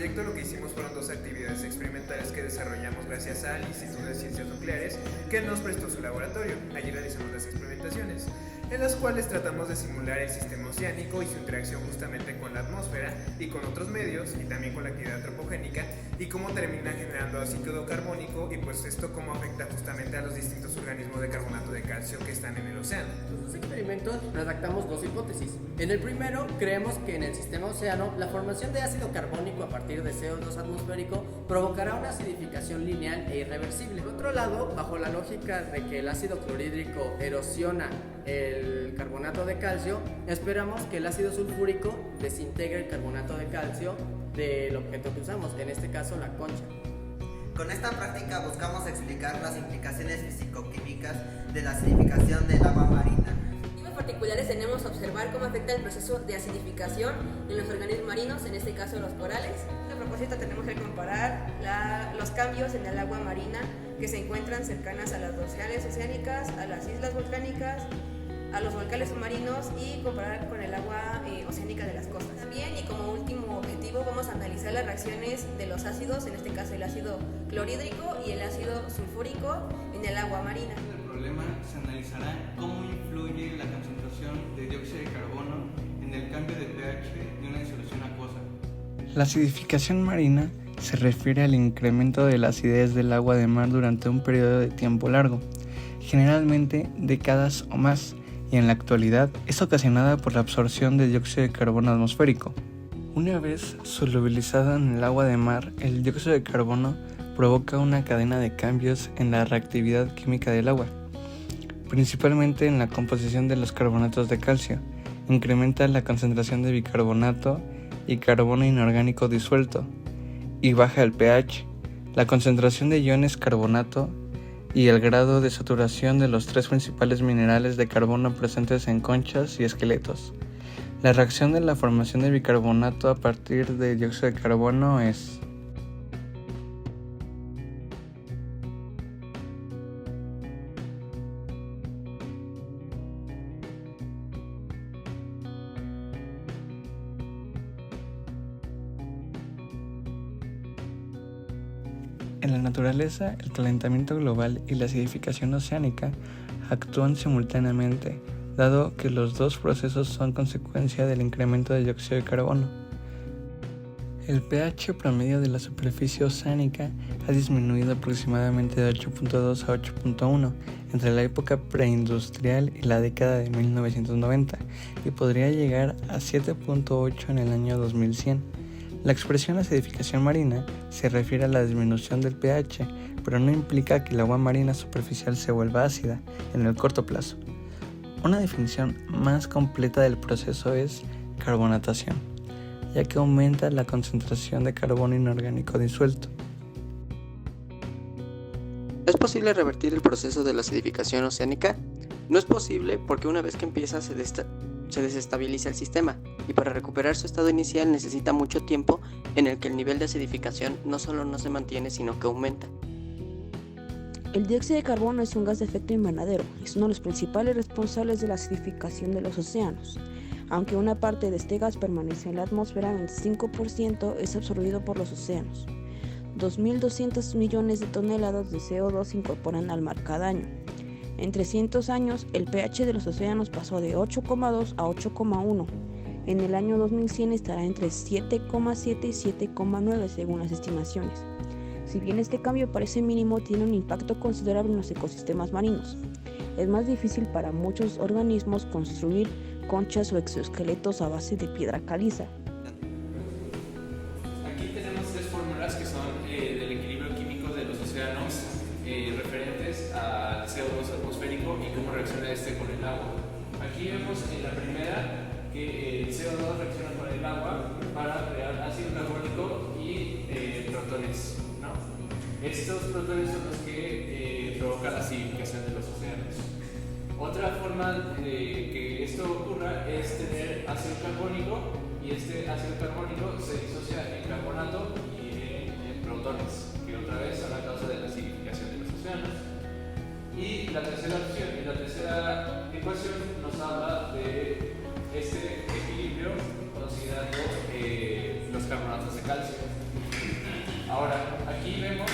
proyecto lo que hicimos fueron dos actividades experimentales que desarrollamos gracias al Instituto de Ciencias Nucleares, que nos prestó su laboratorio. Allí realizamos las experimentaciones, en las cuales tratamos de simular el sistema oceánico y su interacción justamente con la atmósfera y con otros medios, y también con la actividad antropogénica, y cómo termina generando ácido carbónico, y pues esto cómo afecta justamente a los distintos organismos de carbonato de calcio que están en el océano. En los experimentos redactamos dos hipótesis. En el primero, creemos que en el sistema océano la formación de ácido carbónico a partir de CO2 atmosférico provocará una acidificación lineal e irreversible. Por otro lado, bajo la lógica de que el ácido clorhídrico erosiona el carbonato de calcio, esperamos que el ácido sulfúrico desintegre el carbonato de calcio del objeto que usamos, en este caso la concha. Con esta práctica buscamos explicar las implicaciones físico-químicas de la acidificación del agua marina. En particulares tenemos que observar cómo afecta el proceso de acidificación en los organismos marinos, en este caso los corales. A propósito, tenemos que comparar los cambios en el agua marina que se encuentran cercanas a las dorsales oceánicas, a las islas volcánicas, a los volcanes submarinos, y comparar con el agua oceánica de las costas. También, y como último objetivo, vamos a analizar las reacciones de los ácidos, en este caso el ácido clorhídrico y el ácido sulfúrico en el agua marina. El problema se analizará cómo influye la concentración de dióxido de carbono en el cambio de pH de una disolución acuosa. La acidificación marina se refiere al incremento de la acidez del agua de mar durante un periodo de tiempo largo, generalmente décadas o más, y en la actualidad es ocasionada por la absorción de dióxido de carbono atmosférico. Una vez solubilizada en el agua de mar, el dióxido de carbono provoca una cadena de cambios en la reactividad química del agua, principalmente en la composición de los carbonatos de calcio. Incrementa la concentración de bicarbonato y carbono inorgánico disuelto, y baja el pH, la concentración de iones carbonato y el grado de saturación de los tres principales minerales de carbono presentes en conchas y esqueletos. La reacción de la formación de bicarbonato a partir de dióxido de carbono es: en la naturaleza, el calentamiento global y la acidificación oceánica actúan simultáneamente, dado que los dos procesos son consecuencia del incremento de dióxido de carbono. El pH promedio de la superficie oceánica ha disminuido aproximadamente de 8.2 a 8.1 entre la época preindustrial y la década de 1990, y podría llegar a 7.8 en el año 2100. La expresión acidificación marina se refiere a la disminución del pH, pero no implica que el agua marina superficial se vuelva ácida en el corto plazo. Una definición más completa del proceso es carbonatación, ya que aumenta la concentración de carbono inorgánico disuelto. ¿Es posible revertir el proceso de la acidificación oceánica? No es posible porque una vez que empieza se desestabiliza el sistema, y para recuperar su estado inicial necesita mucho tiempo en el que el nivel de acidificación no solo no se mantiene, sino que aumenta. El dióxido de carbono es un gas de efecto invernadero, es uno de los principales responsables de la acidificación de los océanos. Aunque una parte de este gas permanece en la atmósfera, el 25% es absorbido por los océanos. 2.200 millones de toneladas de CO2 se incorporan al mar cada año. En 300 años, el pH de los océanos pasó de 8,2 a 8,1. En el año 2100 estará entre 7,7 y 7,9 según las estimaciones. Si bien este cambio parece mínimo, tiene un impacto considerable en los ecosistemas marinos. Es más difícil para muchos organismos construir conchas o exoesqueletos a base de piedra caliza. Aquí tenemos tres fórmulas que son del equilibrio químico de los océanos referentes al CO2 atmosférico y cómo reacciona este con el agua. Aquí vemos en la primera que el CO2 reacciona con el agua para crear ácido carbónico y protones, ¿no? Estos protones son los que provocan la acidificación de los océanos. Otra forma de que esto ocurra es tener ácido carbónico, y este ácido carbónico se disocia en carbonato y en protones, que otra vez son la causa de la acidificación de los océanos. Y la tercera opción y la tercera ecuación nos habla de este equilibrio considerando los carbonatos de calcio. Ahora, aquí vemos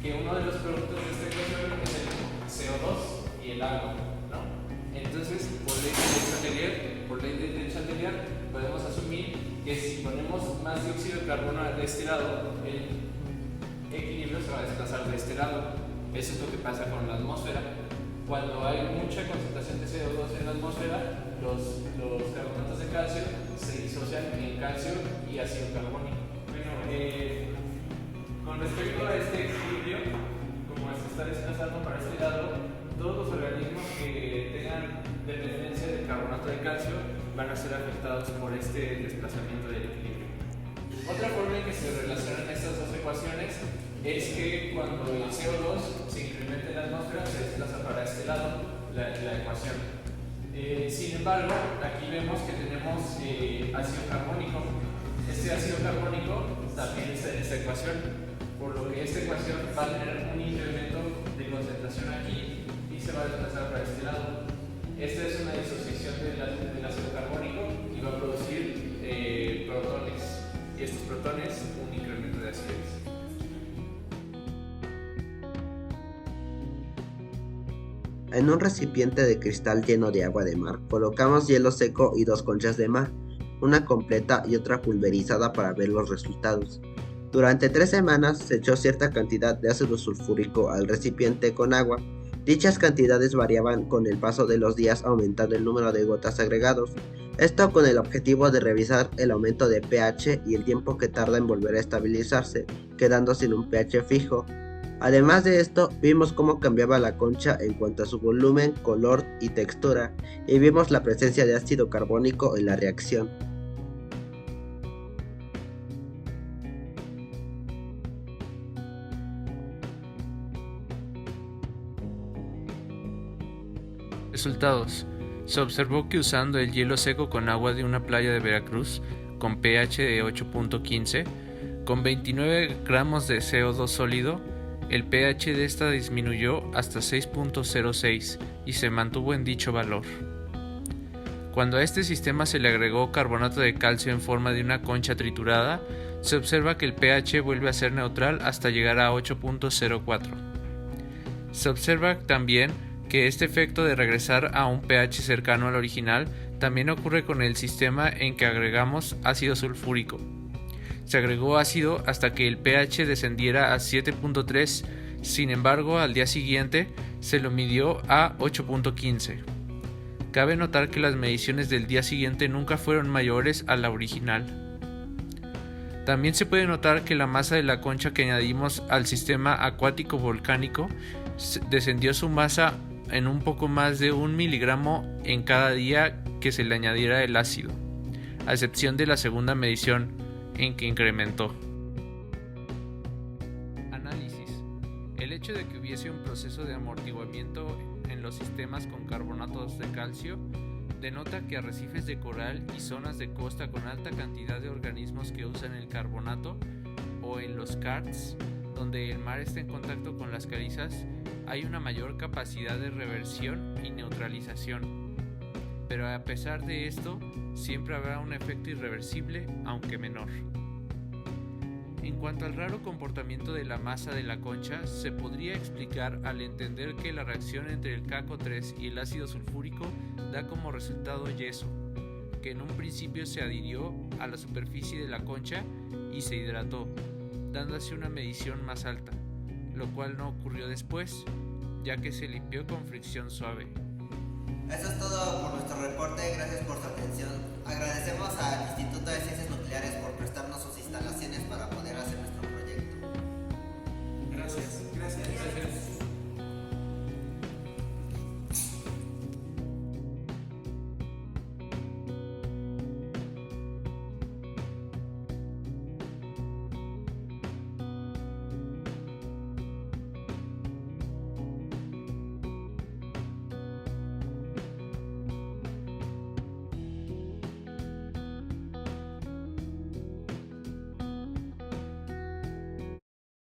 que uno de los productos de esta ecuación es el CO2 y el agua, ¿no? Entonces, por ley del Chatelier, podemos asumir que si ponemos más dióxido de carbono de este lado, el equilibrio se va a desplazar de este lado. Eso es lo que pasa con la atmósfera. Cuando hay mucha concentración de CO2 en la atmósfera, los carbonatos de calcio se disocian en calcio y ácido carbónico. Bueno, con respecto a este equilibrio, como se está desplazando para este lado, todos los organismos que tengan dependencia del carbonato de calcio van a ser afectados por este desplazamiento del equilibrio. Otra forma en que se relacionan estas dos ecuaciones es que cuando el CO2 se incrementa en la atmósfera, se desplaza para este lado la ecuación. Sin embargo, aquí vemos que tenemos ácido carbónico. Este ácido carbónico también está en esta ecuación, por lo que esta ecuación va a tener un incremento de concentración aquí y se va a desplazar para este lado. Esta es una disociación del ácido carbónico y va a producir protones, y estos protones un incremento de acidez. En un recipiente de cristal lleno de agua de mar, colocamos hielo seco y 2 conchas de mar, una completa y otra pulverizada para ver los resultados. Durante 3 semanas se echó cierta cantidad de ácido sulfúrico al recipiente con agua. Dichas cantidades variaban con el paso de los días, aumentando el número de gotas agregados. Esto con el objetivo de revisar el aumento de pH y el tiempo que tarda en volver a estabilizarse, quedando sin un pH fijo. Además de esto, vimos cómo cambiaba la concha en cuanto a su volumen, color y textura, y vimos la presencia de ácido carbónico en la reacción. Resultados. Se observó que usando el hielo seco con agua de una playa de Veracruz, con pH de 8.15, con 29 gramos de CO2 sólido, el pH de esta disminuyó hasta 6.06 y se mantuvo en dicho valor. Cuando a este sistema se le agregó carbonato de calcio en forma de una concha triturada, se observa que el pH vuelve a ser neutral hasta llegar a 8.04. Se observa también que este efecto de regresar a un pH cercano al original también ocurre con el sistema en que agregamos ácido sulfúrico. Se agregó ácido hasta que el pH descendiera a 7.3, sin embargo al día siguiente se lo midió a 8.15. Cabe notar que las mediciones del día siguiente nunca fueron mayores a la original. También se puede notar que la masa de la concha que añadimos al sistema acuático volcánico descendió su masa en un poco más de 1 miligramo en cada día que se le añadiera el ácido, a excepción de la segunda medición en que incrementó. Análisis. El hecho de que hubiese un proceso de amortiguamiento en los sistemas con carbonatos de calcio denota que arrecifes de coral y zonas de costa con alta cantidad de organismos que usan el carbonato, o en los karsts, donde el mar está en contacto con las calizas, hay una mayor capacidad de reversión y neutralización. Pero a pesar de esto, siempre habrá un efecto irreversible, aunque menor. En cuanto al raro comportamiento de la masa de la concha, se podría explicar al entender que la reacción entre el CaCO3 y el ácido sulfúrico da como resultado yeso, que en un principio se adhirió a la superficie de la concha y se hidrató, dando así una medición más alta, lo cual no ocurrió después, ya que se limpió con fricción suave. Eso es todo por nuestro reporte, gracias por su atención. Agradecemos al Instituto de Ciencias Nucleares por prestarnos sus instalaciones